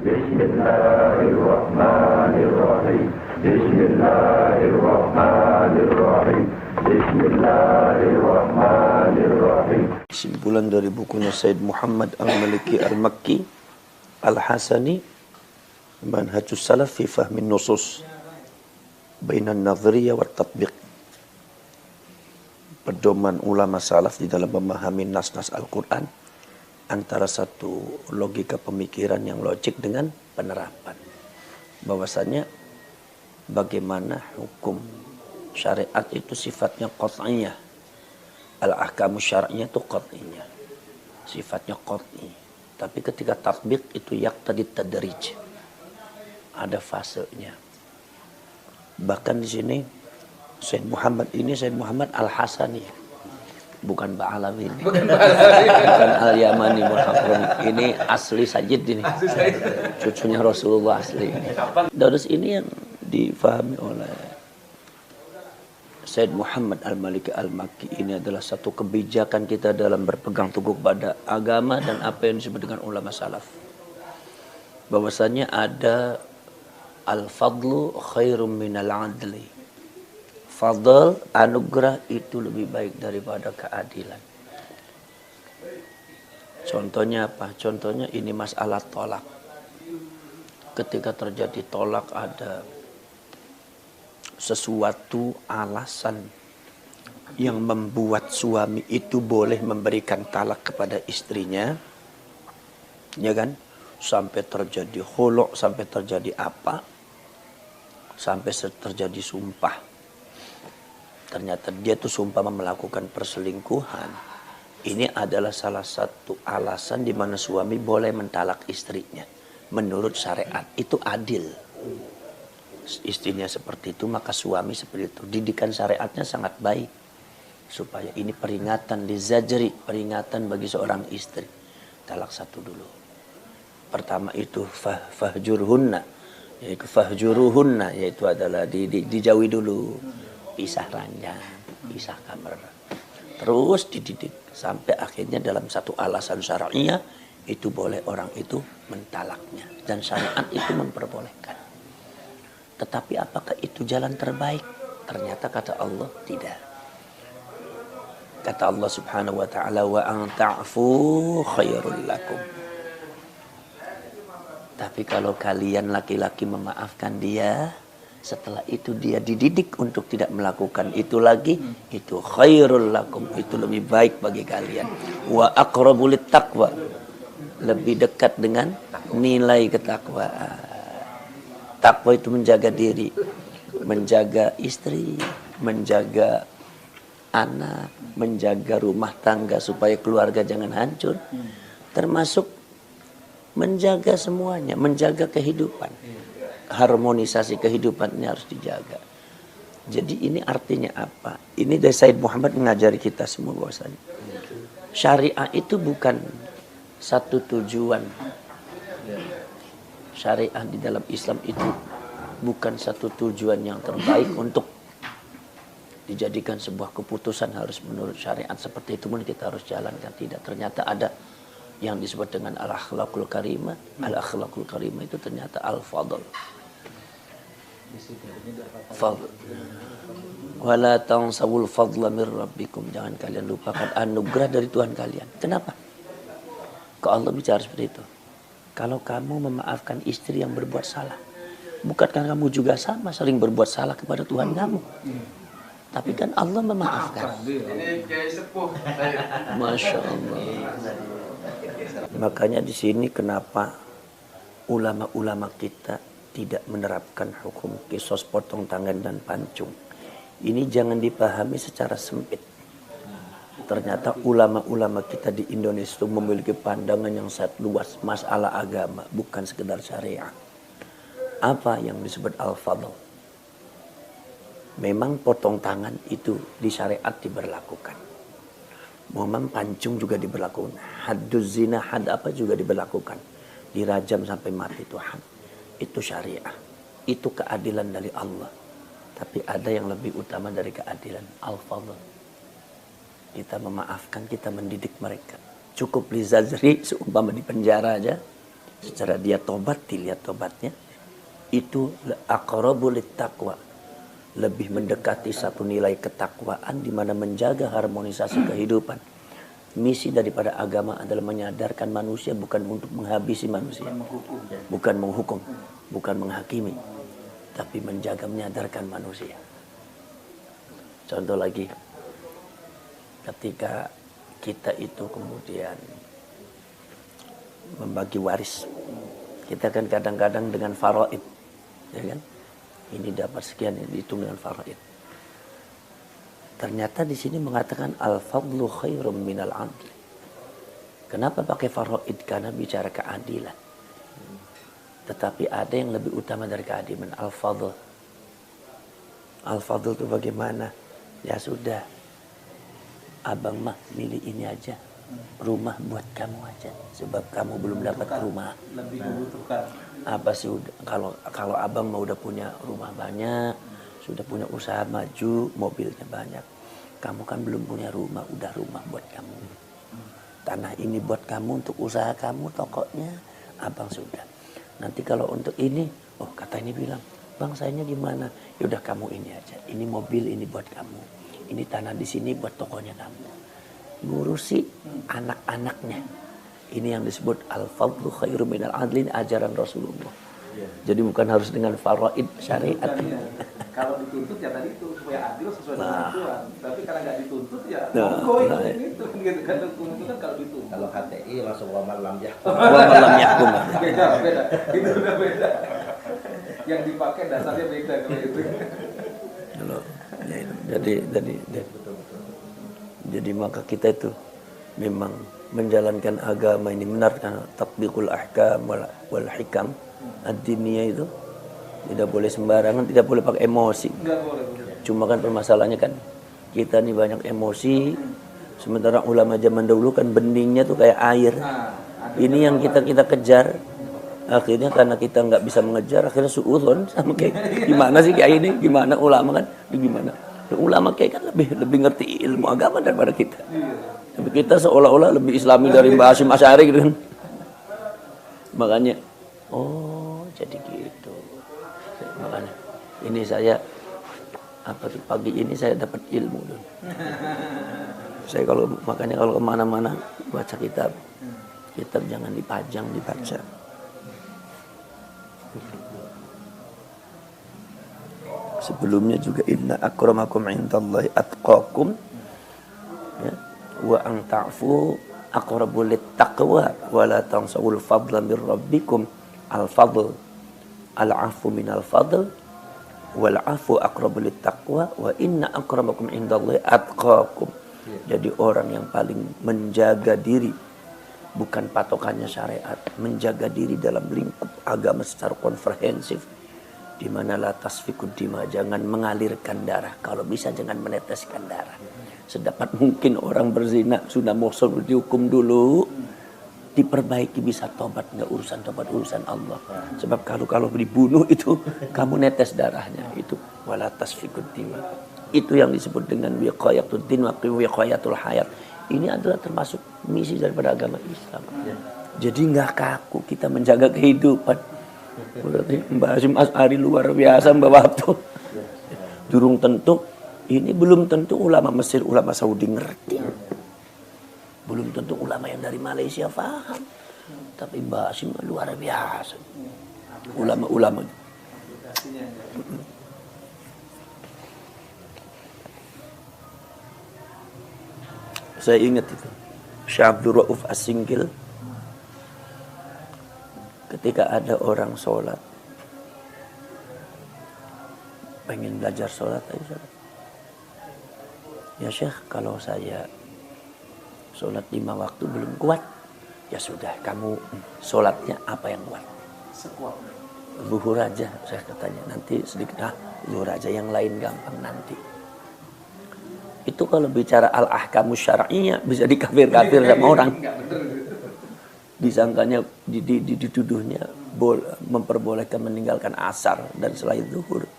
Bismillahirrahmanirrahim. Bismillahirrahmanirrahim. Bismillahirrahmanirrahim. Kesimpulan dari bukunya Said Muhammad Al-Maliki Al-Makki Al-Hasani, Manhajus Salaf fi Fahmin Nusus Bainan Nadhriyah wa Tatbiq. Pedoman ulama salaf di dalam memahami nas-nas Al-Quran antara satu logika pemikiran yang logik dengan penerapan. Bahwasanya bagaimana hukum syariat itu sifatnya qat'iyah. Al-ahkamu syar'iyah itu qat'iyah. Sifatnya qat'i. Tapi ketika tatbiq itu yaqtadi tadrij. Ada fasenya. Bahkan di sini Said Muhammad ini Said Muhammad Al-Hasani. Bukan Ba'alawi ini. Bukan Al-Yamani Muhaqqani. Ini asli Sajid ini. Cucunya Rasulullah asli ini. Terus ini yang difahami oleh Said Muhammad Al-Maliki Al-Makki ini adalah satu kebijakan kita dalam berpegang teguh pada agama dan apa yang disebut dengan ulama salaf. Bahwasanya ada al-fadlu khairum minal adli. Fadl, anugerah itu lebih baik daripada keadilan. Contohnya apa? Contohnya ini masalah tolak. Ketika terjadi tolak ada sesuatu alasan yang membuat suami itu boleh memberikan talak kepada istrinya, ya kan? Sampai terjadi khulu', sampai terjadi apa? Sampai terjadi sumpah. Ternyata dia tuh sumpah melakukan perselingkuhan. Ini adalah salah satu alasan di mana suami boleh mentalak istrinya. Menurut syariat itu adil. Istrinya seperti itu, maka suami seperti itu. Didikan syariatnya sangat baik. Supaya ini peringatan lizajri, peringatan bagi seorang istri. Talak satu dulu. Pertama itu fahjurhunna, yaitu fahjuruhunna, yaitu adalah dijauhi dulu. Pisah ranjang, pisah kamar. Terus dididik sampai akhirnya dalam satu alasan syar'iyah itu boleh orang itu mentalaknya dan syariat itu memperbolehkan. Tetapi apakah itu jalan terbaik? Ternyata kata Allah tidak. Kata Allah Subhanahu wa taala, wa an ta'fu khairul lakum. Tapi kalau kalian laki-laki memaafkan dia, setelah itu dia dididik untuk tidak melakukan itu lagi, itu khairul lakum, itu lebih baik bagi kalian. Wa aqrabu littaqwa, lebih dekat dengan nilai ketakwaan. Takwa itu menjaga diri, menjaga istri, menjaga anak, menjaga rumah tangga supaya keluarga jangan hancur, termasuk menjaga semuanya, menjaga kehidupan. Harmonisasi kehidupan ini harus dijaga. Jadi ini artinya apa? Ini dari Said Muhammad mengajari kita semua bahwasanya syariah itu bukan satu tujuan. Syariah di dalam Islam itu bukan satu tujuan yang terbaik untuk dijadikan sebuah keputusan harus menurut syariat seperti itu pun kita harus jalankan. Tidak, ternyata ada yang disebut dengan al-akhlaqul karimah. Al-akhlaqul karimah itu ternyata al-fadl. Fadl. Wala tansawul fadla mir rabbikum. Jangan kalian lupakan anugerah dari Tuhan kalian. Kenapa? Kok Allah bicara seperti itu? Kalau kamu memaafkan istri yang berbuat salah, bukankah kamu juga sama sering berbuat salah kepada Tuhan kamu? Tapi kan Allah memaafkan. Masya Allah. Makanya di sini kenapa ulama-ulama kita tidak menerapkan hukum kisos potong tangan dan pancung. Ini jangan dipahami secara sempit. Ternyata ulama-ulama kita di Indonesia itu memiliki pandangan yang sangat luas masalah agama, bukan sekedar syariah. Apa yang disebut al-fadl? Memang potong tangan itu di syariat diberlakukan. Memang pancung juga diberlakukan. Hadduz zina, had apa juga diberlakukan. Dirajam sampai mati itu had. Itu syariah. Itu keadilan dari Allah. Tapi ada yang lebih utama dari keadilan. Al-fadl. Kita memaafkan, kita mendidik mereka. Cukup lizazri, seumpama di penjara aja. secara dia tobat, dilihat tobatnya, itu aqrabu littaqwa, lebih mendekati satu nilai ketakwaan di mana menjaga harmonisasi kehidupan. Misi daripada agama adalah menyadarkan manusia bukan untuk menghabisi manusia, bukan menghukum, bukan menghakimi, tapi menjaga, menyadarkan manusia. Contoh lagi, ketika kita itu kemudian membagi waris, kita kan kadang-kadang dengan faraid, ya kan? Ini dapat sekian, ini dihitung dengan faraid. Ternyata di sini mengatakan al-fadlu khairum minal adli. Kenapa pakai faraid? Karena bicara keadilan. Tetapi ada yang lebih utama dari keadilan, al-fadl. Al-fadl itu bagaimana? Ya sudah, abang mah milih ini aja, rumah buat kamu aja, sebab kamu belum dapat rumah. Lebih membutuhkan. Apa sih kalau abang mau udah punya rumah banyak, sudah punya usaha maju, mobilnya banyak. Kamu kan belum punya rumah, udah rumah buat kamu. Tanah ini buat kamu untuk usaha kamu, tokonya abang sudah. Nanti kalau untuk ini, oh kata ini bilang, bang sayanya gimana? Yaudah kamu ini aja, ini mobil ini buat kamu, ini tanah di sini buat tokonya kamu. Ngurusi anak-anaknya. Ini yang disebut al-fadlu khairu minal adlin, ajaran Rasulullah. Jadi bukan harus dengan faraid syariat. Kalau dituntut ya tadi itu supaya adil sesuai dengan aturan. Tapi karena nggak dituntut ya itu gitu kan, hukum itu kan kalau dituntut. Kalau HTI langsung wa malam ya. Wa malam yahkum. Beda. Itu udah beda. Yang dipakai dasarnya beda kalau itu. Jadi maka kita itu memang menjalankan agama ini benar, karena tatbiqul ahkam wal hikam ad-diniyah itu tidak boleh sembarangan, tidak boleh pakai emosi. Cuma kan permasalahannya kan kita nih banyak emosi, sementara ulama zaman dahulu kan beningnya tuh kayak air. Ini yang kita kejar. Akhirnya karena kita nggak bisa mengejar, akhirnya suudzon sama kayak gimana sih kayak ini, gimana ulama kan, gimana? Ulama kayak kan lebih ngerti ilmu agama daripada kita. Tapi kita seolah-olah lebih Islami dari Mbah Hasyim Asy'ari gitu kan. Makanya, oh jadi gitu. Makanya ini saya pagi ini saya dapat ilmu tuh. Saya makanya kalau kemana-mana baca kitab jangan dipajang, dibaca. Sebelumnya juga inna akramakum indallahi atqakum, ya, wa an ta'fu aqrabu littaqwa wa la tansawul fadla min rabbikum. Al-fadl al-'afu min al-fadl wal 'afu aqrabu littaqwa wa inna akramakum indallahi atqakum. Jadi orang yang paling menjaga diri, bukan patokannya syariat, menjaga diri dalam lingkup agama secara komprehensif, di mana la tasfikud dima, jangan mengalirkan darah, kalau bisa jangan meneteskan darah. Sedapat mungkin orang berzina sudah muhsan dihukum dulu, diperbaiki, bisa tobat, nggak urusan tobat, urusan Allah. Sebab kalau dibunuh itu kamu netes darahnya, itu wala tasfikud dima. Itu yang disebut dengan wiqayatul din wa wiqayatul hayat. Ini adalah termasuk misi daripada agama Islam. Jadi nggak kaku kita menjaga kehidupan. Berarti Mbah Hasyim Asy'ari luar biasa Mbah Waktu. Durung tentu, ini belum tentu ulama Mesir, ulama Saudi ngerti. Belum tentu ulama yang dari Malaysia paham. Tapi Mbah Hasyim luar biasa. Ulama-ulama. Saya ingat itu. Syekh Abdul Rauf As-Singkil, ketika ada orang sholat, pengen belajar sholat, ayo sholat. Ya Syekh, kalau saya sholat 5 waktu belum kuat, ya sudah, kamu sholatnya apa yang kuat? Sekuat. Zuhur aja, saya katanya. Nanti sedikit, zuhur aja, yang lain gampang nanti. Itu kalau bicara al-ahkamu syar'iyyah bisa dikafir-kafir sama orang. Disangkanya, dituduhnya memperbolehkan meninggalkan asar dan selain zuhur.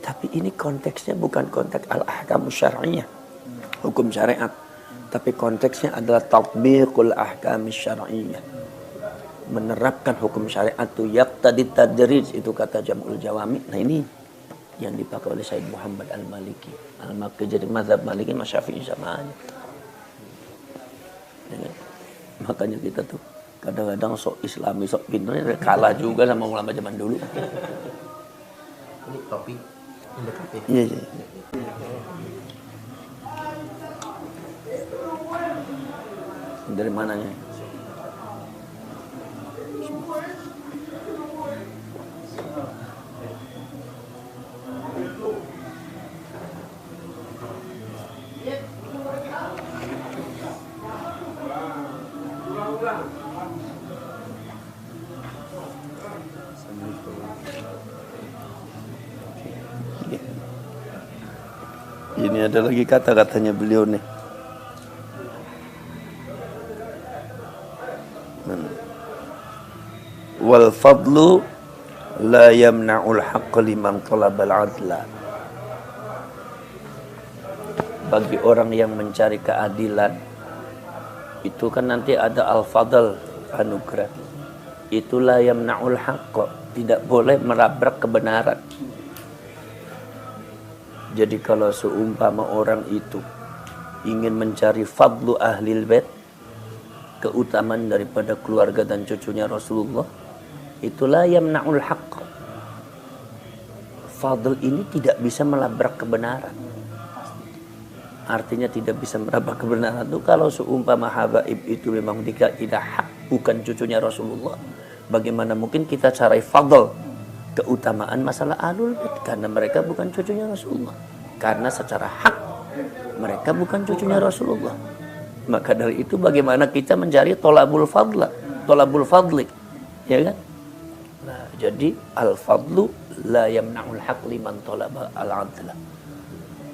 Tapi ini konteksnya bukan konteks al-ahkamu syar'iyyah, hukum syariat. Tapi konteksnya adalah tatbiqul ahkami syar'iyyah. menerapkan hukum syariat itu yaqtadi tadrij, itu kata Jam'ul Jawami. Nah ini yang dipakai oleh Said Muhammad Al-Maliki. Al-Maliki jadi mazhab Maliki sama Syafi'i sama aja. Ya kan? Makanya kita tuh kadang-kadang sok Islami, sok pintar kalah juga sama ulama zaman dulu. Ini topi mendekati. Iya, iya. Dari mananya? Ini ada lagi kata-katanya beliau nih. Wal fadlu la yamna'ul haqqa liman talabal adla. Bagi orang yang mencari keadilan, itu kan nanti ada al-fadl, anugerah. Itulah yamna'ul haqqa, tidak boleh merabrak kebenaran. Jadi kalau seumpama orang itu ingin mencari fadlu ahlil bait, keutamaan daripada keluarga dan cucunya Rasulullah, itulah yamna'ul haqq. Fadl ini tidak bisa melabrak kebenaran. Artinya tidak bisa melabrak kebenaran itu kalau seumpama habaib itu memang tidak hak, bukan cucunya Rasulullah. Bagaimana mungkin kita cari fadl, keutamaan masalah ahlul bait, karena mereka bukan cucunya Rasulullah. Karena secara hak mereka bukan cucunya Rasulullah. Maka dari itu bagaimana kita mencari tolabul fadli, ya kan? Nah, jadi al-fadlu la yamna'ul haq liman talaba al-adla.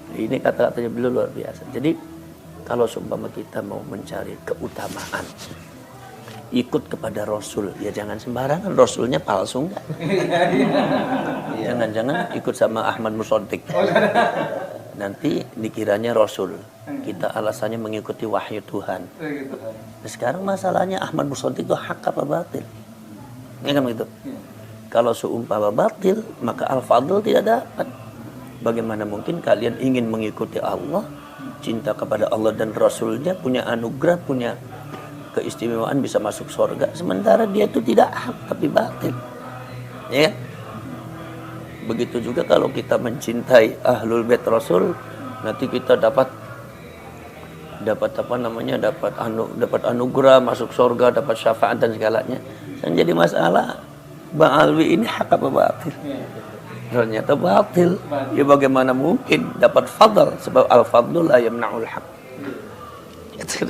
Ini kata-katanya beliau luar biasa. Jadi kalau seumpama kita mau mencari keutamaan, ikut kepada Rasul, ya jangan sembarangan. Rasulnya palsu enggak? Jangan-jangan ikut sama Ahmad Musaddiq. Nanti dikiranya Rasul. Kita alasannya mengikuti wahyu Tuhan. Nah, sekarang masalahnya Ahmad Musaddiq itu hak apa batil? Ya kan begitu? Kalau seumpama batil, maka al-fadl tidak dapat. Bagaimana mungkin kalian ingin mengikuti Allah, cinta kepada Allah dan Rasulnya, punya anugerah, punya keistimewaan, bisa masuk surga, sementara dia itu tidak hak tapi batil, ya. Begitu juga kalau kita mencintai ahlul bait Rasul, nanti kita dapat apa namanya, dapat anugerah, masuk surga, dapat syafaat dan segalanya. Yang jadi masalah, Bang Alwi ini hak apa batil? Ternyata batil. Ya bagaimana mungkin dapat fadl, sebab al-fadlu la yamna'ul haq. Itu